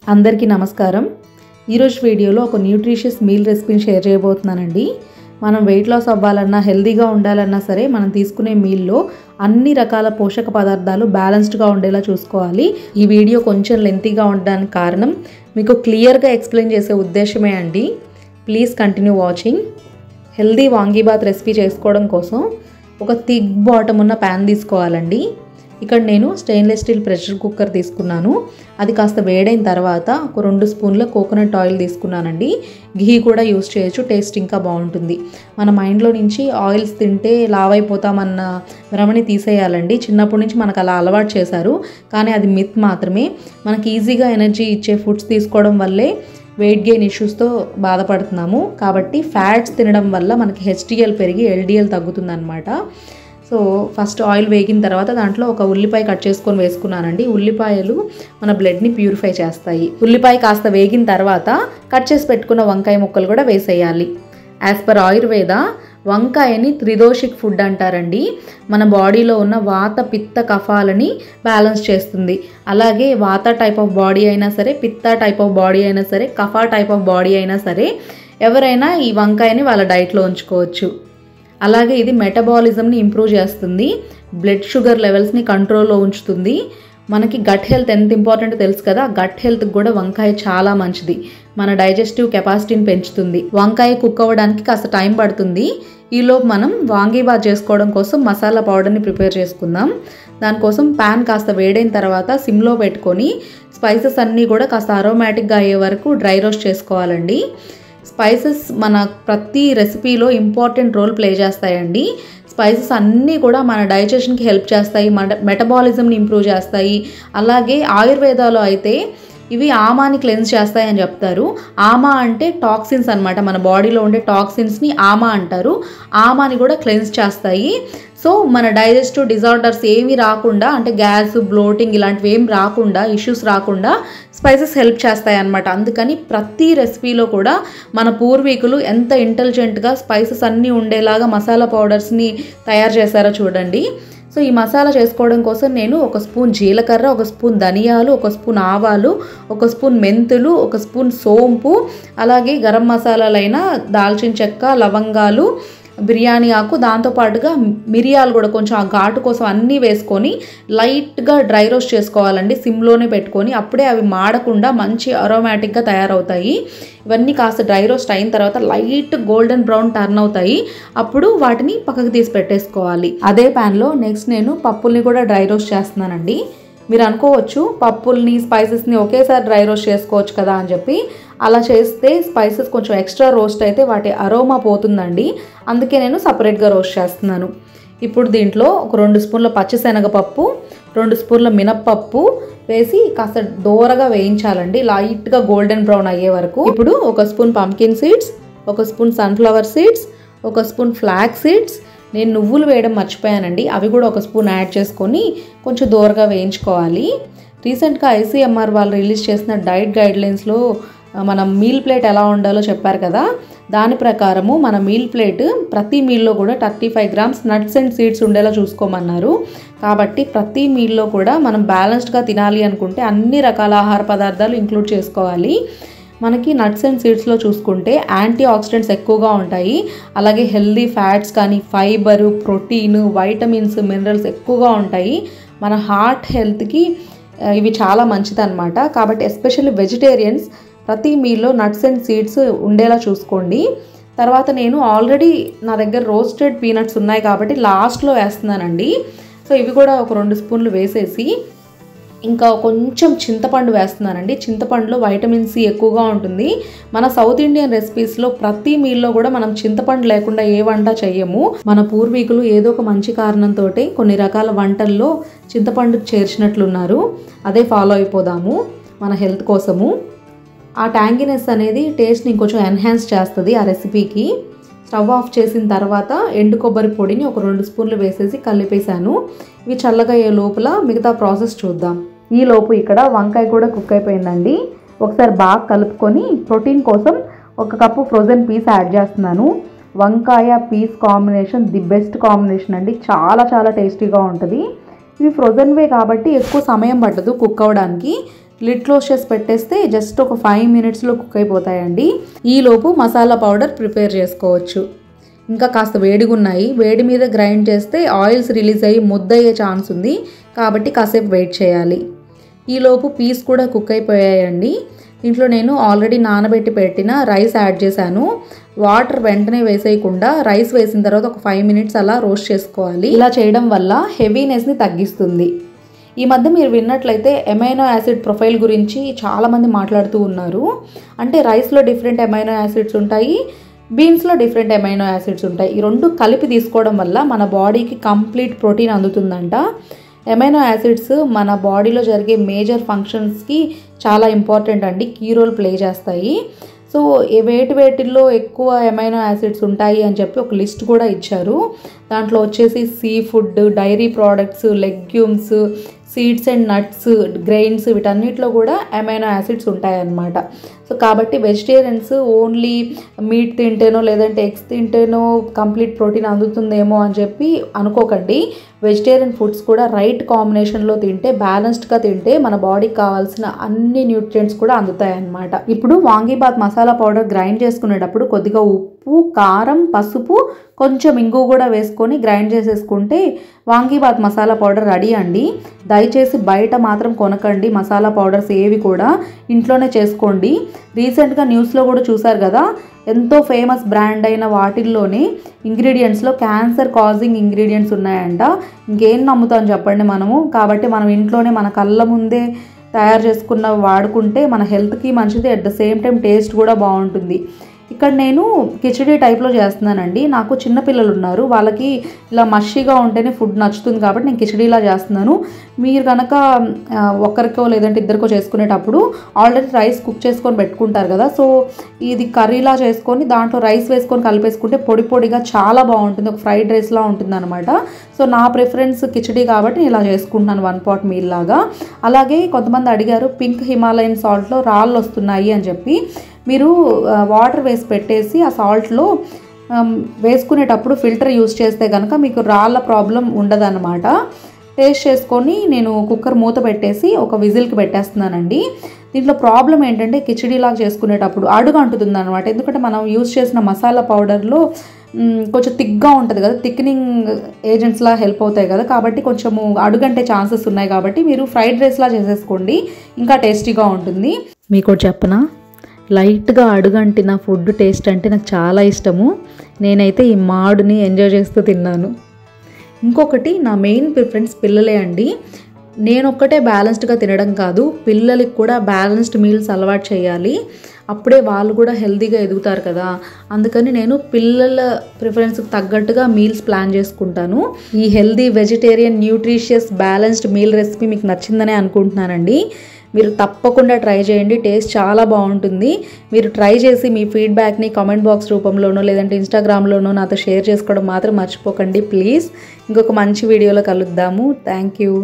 అందరికీ నమస్కారం. ఈరోజు వీడియోలో ఒక న్యూట్రిషియస్ మీల్ రెసిపీని షేర్ చేయబోతున్నానండి. మనం వెయిట్ లాస్ అవ్వాలన్నా హెల్తీగా ఉండాలన్నా సరే మనం తీసుకునే మీల్లో అన్ని రకాల పోషక పదార్థాలు బ్యాలెన్స్డ్గా ఉండేలా చూసుకోవాలి. ఈ వీడియో కొంచెం లెంతీగా ఉండడానికి కారణం మీకు క్లియర్గా ఎక్స్ప్లెయిన్ చేసే ఉద్దేశమే అండి. Please continue watching. Healthy vangibath recipe చేసుకోవడం కోసం ఒక థిక్ బాటమ్ ఉన్న ప్యాన్ తీసుకోవాలండి. ఇక్కడ నేను స్టెయిన్లెస్ స్టీల్ ప్రెషర్ కుక్కర్ తీసుకున్నాను. అది కాస్త వేడైన తర్వాత ఒక 2 స్పూన్ల కోకోనట్ ఆయిల్ తీసుకున్నానండి. ఘీ కూడా యూస్ చేయొచ్చు, టేస్ట్ ఇంకా బాగుంటుంది. మన మైండ్లో నుంచి ఆయిల్స్ తింటే లావ్ అయిపోతామన్న భ్రమని తీసేయాలండి. చిన్నప్పటి నుంచి మనకు అలా అలవాటు చేశారు, కానీ అది మిత్ మాత్రమే. మనకి ఈజీగా ఎనర్జీ ఇచ్చే ఫుడ్స్ తీసుకోవడం వల్లే వెయిట్ గెయిన్ ఇష్యూస్తో బాధపడుతున్నాము. కాబట్టి ఫ్యాట్స్ తినడం వల్ల మనకి HDL పెరిగి LDL తగ్గుతుందన్నమాట. సో ఫస్ట్ ఆయిల్ వేగిన తర్వాత దాంట్లో ఒక ఉల్లిపాయ కట్ చేసుకొని వేసుకున్నానండి. ఉల్లిపాయలు మన బ్లడ్ని ప్యూరిఫై చేస్తాయి. ఉల్లిపాయ కాస్త వేగిన తర్వాత కట్ చేసి పెట్టుకున్న వంకాయ ముక్కలు కూడా వేసేయాలి. యాజ్ పర్ ఆయుర్వేద వంకాయని త్రిదోషిక్ ఫుడ్ అంటారండి. మన బాడీలో ఉన్న వాత పిత్త కఫాలని బ్యాలెన్స్ చేస్తుంది. అలాగే వాత టైప్ ఆఫ్ బాడీ అయినా సరే, పిత్త టైప్ ఆఫ్ బాడీ అయినా సరే, కఫా టైప్ ఆఫ్ బాడీ అయినా సరే ఎవరైనా ఈ వంకాయని వాళ్ళ డైట్లో ఉంచుకోవచ్చు. అలాగే ఇది మెటబాలిజంని ఇంప్రూవ్ చేస్తుంది, బ్లడ్ షుగర్ లెవెల్స్ని కంట్రోల్లో ఉంచుతుంది. మనకి గట్ హెల్త్ ఎంత ఇంపార్టెంట్ తెలుసు కదా, గట్ హెల్త్కి కూడా వంకాయ చాలా మంచిది. మన డైజెస్టివ్ కెపాసిటీని పెంచుతుంది. వంకాయ కుక్ అవ్వడానికి కాస్త టైం పడుతుంది. ఈలోపు మనం వాంగీబాత్ చేసుకోవడం కోసం మసాలా పౌడర్ని ప్రిపేర్ చేసుకుందాం. దానికోసం ప్యాన్ కాస్త వేడైన తర్వాత సిమ్లో పెట్టుకొని స్పైసెస్ అన్నీ కూడా కాస్త అరోమాటిక్గా అయ్యే వరకు డ్రై రోస్ట్ చేసుకోవాలండి. స్పైసెస్ మన ప్రతి రెసిపీలో ఇంపార్టెంట్ రోల్ ప్లే చేస్తాయండి. స్పైసెస్ అన్నీ కూడా మన డైజెషన్కి హెల్ప్ చేస్తాయి, మన మెటబాలిజంని ఇంప్రూవ్ చేస్తాయి. అలాగే ఆయుర్వేదాలో అయితే ఇవి ఆమాని క్లెన్స్ చేస్తాయని చెప్తారు. ఆమా అంటే టాక్సిన్స్ అనమాట. మన బాడీలో ఉండే టాక్సిన్స్ని ఆమా అంటారు. ఆమాని కూడా క్లెన్స్ చేస్తాయి. సో మన డైజెస్టివ్ డిజార్డర్స్ ఏమీ రాకుండా, అంటే గ్యాస్, బ్లోటింగ్ ఇలాంటివి ఏం రాకుండా, ఇష్యూస్ రాకుండా స్పైసెస్ హెల్ప్ చేస్తాయి అన్నమాట. అందుకని ప్రతి రెసిపీలో కూడా మన పూర్వీకులు ఎంత ఇంటెలిజెంట్గా స్పైసెస్ అన్నీ ఉండేలాగా మసాలా పౌడర్స్ని తయారు చేశారో చూడండి. సో ఈ మసాలా చేసుకోవడం కోసం నేను 1 స్పూన్ జీలకర్ర, 1 స్పూన్ ధనియాలు, 1 స్పూన్ ఆవాలు, 1 స్పూన్ మెంతులు, 1 స్పూన్ సోంపు, అలాగే గరం మసాలాలైన దాల్చిన చెక్క, లవంగాలు, బిర్యానీ ఆకు, దాంతోపాటుగా మిరియాలు కూడా కొంచెం ఆ ఘాటు కోసం అన్నీ వేసుకొని లైట్గా డ్రై రోస్ట్ చేసుకోవాలండి. సిమ్లోనే పెట్టుకొని, అప్పుడే అవి మాడకుండా మంచి అరోమాటిక్గా తయారవుతాయి. ఇవన్నీ కాస్త డ్రై రోస్ట్ అయిన తర్వాత లైట్ గోల్డెన్ బ్రౌన్ టర్న్ అవుతాయి. అప్పుడు వాటిని పక్కకు తీసి పెట్టేసుకోవాలి. అదే ప్యాన్లో నెక్స్ట్ నేను పప్పుల్ని కూడా డ్రై రోస్ట్ చేస్తున్నానండి. మీరు అనుకోవచ్చు పప్పుల్ని స్పైసెస్ని ఒకేసారి డ్రై రోస్ట్ చేసుకోవచ్చు కదా అని చెప్పి. అలా చేస్తే స్పైసెస్ కొంచెం ఎక్స్ట్రా రోస్ట్ అయితే వాటి అరోమా పోతుందండి. అందుకే నేను సపరేట్గా రోస్ట్ చేస్తున్నాను. ఇప్పుడు దీంట్లో ఒక 2 స్పూన్ల పచ్చిశనగపప్పు, 2 స్పూన్ల మినప్పప్పు వేసి కాస్త దోరగా వేయించాలండి, లైట్గా గోల్డెన్ బ్రౌన్ అయ్యే వరకు. ఇప్పుడు 1 spoon pumpkin seeds, 1 spoon sunflower seeds, 1 spoon flax seeds, నేను నువ్వులు వేయడం మర్చిపోయానండి, అవి కూడా 1 స్పూన్ యాడ్ చేసుకొని కొంచెం దోరగా వేయించుకోవాలి. రీసెంట్గా ICMR వాళ్ళు రిలీజ్ చేసిన డైట్ గైడ్లైన్స్లో మనం మీల్ ప్లేట్ ఎలా ఉండాలో చెప్పారు కదా. దాని ప్రకారము మన మీల్ ప్లేట్ ప్రతి మీల్లో కూడా 35 గ్రామ్స్ నట్స్ అండ్ సీడ్స్ ఉండేలా చూసుకోమన్నారు. కాబట్టి ప్రతి మీల్లో కూడా మనం బ్యాలెన్స్డ్గా తినాలి అనుకుంటే అన్ని రకాల ఆహార పదార్థాలు ఇంక్లూడ్ చేసుకోవాలి. మనకి నట్స్ అండ్ సీడ్స్లో చూసుకుంటే యాంటీ ఆక్సిడెంట్స్ ఎక్కువగా ఉంటాయి. అలాగే హెల్దీ ఫ్యాట్స్ కానీ, ఫైబరు, ప్రోటీన్, వైటమిన్స్, మినరల్స్ ఎక్కువగా ఉంటాయి. మన హార్ట్ హెల్త్కి ఇవి చాలా మంచిదన్నమాట. కాబట్టి ఎస్పెషల్లీ వెజిటేరియన్స్ ప్రతి మీల్లో నట్స్ అండ్ సీడ్స్ ఉండేలా చూసుకోండి. తర్వాత నేను ఆల్రెడీ నా దగ్గర రోస్టెడ్ పీనట్స్ ఉన్నాయి కాబట్టి లాస్ట్లో వేస్తున్నానండి. సో ఇవి కూడా ఒక 2 స్పూన్లు వేసేసి ఇంకా కొంచెం చింతపండు వేస్తున్నానండి. చింతపండులో వైటమిన్ C ఎక్కువగా ఉంటుంది. మన సౌత్ ఇండియన్ రెసిపీస్లో ప్రతి మీల్లో కూడా మనం చింతపండు లేకుండా ఏ వంట చెయ్యము. మన పూర్వీకులు ఏదో ఒక మంచి కారణంతో కొన్ని రకాల వంటల్లో చింతపండు చేర్చినట్లున్నారు. అదే ఫాలో అయిపోదాము మన హెల్త్ కోసము. ఆ ట్యాంగినెస్ అనేది టేస్ట్ని ఇంకొంచెం ఎన్హాన్స్ చేస్తుంది ఆ రెసిపీకి. స్టవ్ ఆఫ్ చేసిన తర్వాత ఎండు కొబ్బరి పొడిని ఒక 2 స్పూన్లు వేసేసి కలిపేశాను. ఇవి చల్లగా అయ్యే లోపల మిగతా ప్రాసెస్ చూద్దాం. ఈ లోపు ఇక్కడ వంకాయ కూడా కుక్ అయిపోయిందండి. ఒకసారి బాగా కలుపుకొని ప్రోటీన్ కోసం 1 కప్పు ఫ్రోజన్ పీస్ యాడ్ చేస్తున్నాను. వంకాయ piece combination the best combination అండి. చాలా చాలా టేస్టీగా ఉంటుంది. ఇవి ఫ్రోజన్వే కాబట్టి ఎక్కువ సమయం పట్టదు కుక్ అవ్వడానికి. లిడ్ క్లోజ్ చేసి పెట్టేస్తే జస్ట్ ఒక 5 మినిట్స్లో కుక్ అయిపోతాయండి. ఈలోపు మసాలా పౌడర్ ప్రిపేర్ చేసుకోవచ్చు. ఇంకా కాస్త వేడిగా ఉన్నాయి, వేడి మీద గ్రైండ్ చేస్తే ఆయిల్స్ రిలీజ్ అయ్యి ముద్దయ్యే ఛాన్స్ ఉంది, కాబట్టి కాసేపు వెయిట్ చేయాలి. ఈలోపు పీస్ కూడా కుక్ అయిపోయాయండి. దీంట్లో నేను ఆల్రెడీ నానబెట్టి పెట్టిన రైస్ యాడ్ చేశాను. వాటర్ వెంటనే వేసేయకుండా రైస్ వేసిన తర్వాత ఒక 5 మినిట్స్ అలా రోస్ట్ చేసుకోవాలి. ఇలా చేయడం వల్ల హెవీనెస్ని తగ్గిస్తుంది. ఈ మధ్య మీరు విన్నట్లయితే ఎమైనో యాసిడ్ ప్రొఫైల్ గురించి చాలామంది మాట్లాడుతూ ఉన్నారు. అంటే రైస్లో డిఫరెంట్ ఎమైనో యాసిడ్స్ ఉంటాయి, బీన్స్లో డిఫరెంట్ ఎమైనో యాసిడ్స్ ఉంటాయి. ఈ రెండు కలిపి తీసుకోవడం వల్ల మన బాడీకి కంప్లీట్ ప్రోటీన్ అందుతుందంట. ఎమైనో యాసిడ్స్ మన బాడీలో జరిగే మేజర్ ఫంక్షన్స్కి చాలా ఇంపార్టెంట్ అండి, కీ రోల్ ప్లే చేస్తాయి. సో వేటిలో ఎక్కువ ఎమైనో యాసిడ్స్ ఉంటాయి అని చెప్పి ఒక లిస్ట్ కూడా ఇచ్చారు. దాంట్లో వచ్చేసి sea food, dairy products, legumes, seeds and nuts, grains, వీటన్నిటిలో కూడా ఎమైనో యాసిడ్స్ ఉంటాయన్నమాట. సో కాబట్టి వెజిటేరియన్స్ ఓన్లీ మీట్ తింటేనో లేదంటే ఎగ్స్ తింటేనో కంప్లీట్ ప్రోటీన్ అందుతుందేమో అని చెప్పి అనుకోకండి. వెజిటేరియన్ ఫుడ్స్ కూడా రైట్ కాంబినేషన్లో తింటే, బ్యాలెన్స్డ్గా తింటే మన బాడీకి కావాల్సిన అన్ని న్యూట్రియంట్స్ కూడా అందుతాయి అన్నమాట. ఇప్పుడు వాంగీబాత్ మసాలా పౌడర్ గ్రైండ్ చేసుకునేటప్పుడు కొద్దిగా ఉప్పు, కారం, పసుపు, కొంచెం ఇంగు కూడా వేసుకొని గ్రైండ్ చేసేసుకుంటే వాంగీబాత్ మసాలా పౌడర్ రెడీ అండి. దయచేసి బయట మాత్రం కొనకండి మసాలా పౌడర్స్ ఏవి కూడా, ఇంట్లోనే చేసుకోండి. రీసెంట్గా న్యూస్లో కూడా చూసారు కదా, ఎంతో ఫేమస్ బ్రాండ్ అయిన వాటిల్లోనే ఇంగ్రీడియంట్స్లో క్యాన్సర్ కాజింగ్ ఇంగ్రీడియంట్స్ ఉన్నాయంట. ఇంకేం నమ్ముతాం చెప్పండి మనము. కాబట్టి మనం ఇంట్లోనే మన కళ్ళ ముందే తయారు చేసుకున్న వాడుకుంటే మన హెల్త్కి మంచిది, at the same time taste కూడా బాగుంటుంది. ఇక్కడ నేను కిచడీ టైప్లో చేస్తున్నానండి. నాకు చిన్నపిల్లలు ఉన్నారు, వాళ్ళకి ఇలా మషీగా ఉంటేనే ఫుడ్ నచ్చుతుంది కాబట్టి నేను కిచడీలా చేస్తున్నాను. మీరు కనుక ఒక్కరికో లేదంటే ఇద్దరికో చేసుకునేటప్పుడు ఆల్రెడీ రైస్ కుక్ చేసుకొని పెట్టుకుంటారు కదా, సో ఇది కర్రీలా చేసుకొని దాంట్లో రైస్ వేసుకొని కలిపేసుకుంటే పొడి పొడిగా చాలా బాగుంటుంది, ఒక ఫ్రైడ్ రైస్లా ఉంటుంది అనమాట. సో నా ప్రిఫరెన్స్ కిచడీ కాబట్టి నేను ఇలా చేసుకుంటున్నాను 1 pot మీల్ లాగా. అలాగే కొంతమంది అడిగారు పింక్ హిమాలయన్ సాల్ట్లో రాళ్ళు వస్తున్నాయి అని చెప్పి. మీరు వాటర్ వేసి పెట్టేసి ఆ సాల్ట్లో వేసుకునేటప్పుడు ఫిల్టర్ యూస్ చేస్తే కనుక మీకు రాళ్ళ ప్రాబ్లం ఉండదన్నమాట. టేస్ట్ చేసుకొని నేను కుక్కర్ మూత పెట్టేసి ఒక విజిల్కి పెట్టేస్తున్నానండి. దీంట్లో ప్రాబ్లం ఏంటంటే కిచడీలాగా చేసుకునేటప్పుడు అడుగు అంటుతుంది అనమాట. ఎందుకంటే మనం యూస్ చేసిన మసాలా పౌడర్లో కొంచెం థిక్గా ఉంటుంది కదా, థిక్నింగ్ ఏజెంట్స్లా హెల్ప్ అవుతాయి కదా, కాబట్టి కొంచెము అడుగంటే ఛాన్సెస్ ఉన్నాయి. కాబట్టి మీరు ఫ్రైడ్ రైస్లా చేసేసుకోండి, ఇంకా టేస్టీగా ఉంటుంది. మీకు చెప్పనా, లైట్గా అడుగంటిన ఫుడ్ టేస్ట్ అంటే నాకు చాలా ఇష్టము. నేనైతే ఈ మాడుని ఎంజాయ్ చేస్తూ తిన్నాను. ఇంకొకటి నా మెయిన్ ప్రిఫరెన్స్ పిల్లలే అండి. నేను ఒక్కటే బ్యాలెన్స్డ్గా తినడం కాదు, పిల్లలకి కూడా బ్యాలెన్స్డ్ మీల్స్ అలవాటు చేయాలి. అప్పుడే వాళ్ళు కూడా హెల్తీగా ఎదుగుతారు కదా. అందుకని నేను పిల్లల ప్రిఫరెన్స్కి తగ్గట్టుగా మీల్స్ ప్లాన్ చేసుకుంటాను. ఈ healthy vegetarian nutritious balanced meal recipe మీకు నచ్చిందనే అనుకుంటున్నానండి. మీరు తప్పకుండా ట్రై చేయండి, టేస్ట్ చాలా బాగుంటుంది. మీరు ట్రై చేసి మీ ఫీడ్బ్యాక్ని కామెంట్ బాక్స్ రూపంలోనో లేదంటే ఇన్స్టాగ్రామ్లోనో నాతో షేర్ చేసుకోవడం మాత్రం మర్చిపోకండి ప్లీజ్. ఇంకొక మంచి వీడియోలో కలుద్దాము. Thank you.